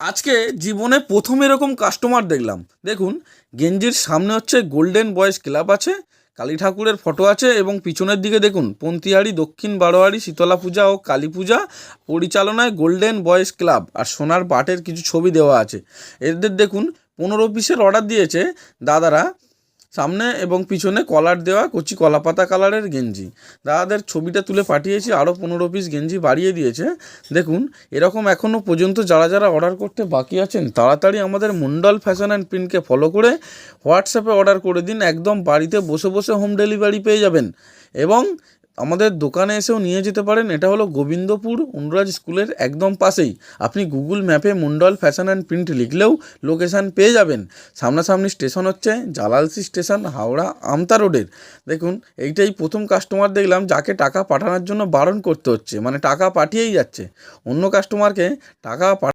আজকে জীবনে প্রথম এরকম কাস্টমার দেখলাম। দেখুন, গেঞ্জির সামনে হচ্ছে গোল্ডেন বয়েজ ক্লাব আছে, কালী ঠাকুরের ফটো আছে এবং পিছনের দিকে দেখুন পন্তিহারি, দক্ষিণ বারোয়ারি, শীতলা পূজা ও কালী পূজা পরিচালনায় গোল্ডেন বয়েজ ক্লাব আর সোনার বাটের কিছু ছবি দেওয়া আছে। এদের দেখুন 15 পিসের অর্ডার দিয়েছে দাদারা। সামনে এবং পিছনে কলার দেওয়া কচি কলাপাতা কালারের গেঞ্জি। দাদাদের ছবিটা তুলে পাঠিয়েছি, আরও 15 পিস গেঞ্জি বাড়িয়ে দিয়েছে। দেখুন, এরকম এখনও পর্যন্ত যারা যারা অর্ডার করতে বাকি আছেন তাড়াতাড়ি আমাদের মণ্ডল ফ্যাশন অ্যান্ড প্রিন্টকে ফলো করে হোয়াটসঅ্যাপে অর্ডার করে দিন। একদম বাড়িতে বসে বসে হোম ডেলিভারি পেয়ে যাবেন এবং আমাদের দোকানে এসেও নিয়ে যেতে পারেন। এটা হলো গোবিন্দপুর অনুরাজ স্কুলের একদম পাশেই। আপনি গুগল ম্যাপে মণ্ডল ফ্যাশন অ্যান্ড প্রিন্ট লিখলেও লোকেশান পেয়ে যাবেন। সামনাসামনি স্টেশন হচ্ছে জালালসি স্টেশন, হাওড়া আমতা রোডের। দেখুন, এইটাই প্রথম কাস্টমার দেখলাম যাকে টাকা পাঠানোর জন্য বারণ করতে হচ্ছে, মানে টাকা পাঠিয়েই যাচ্ছে। অন্য কাস্টমারকে টাকা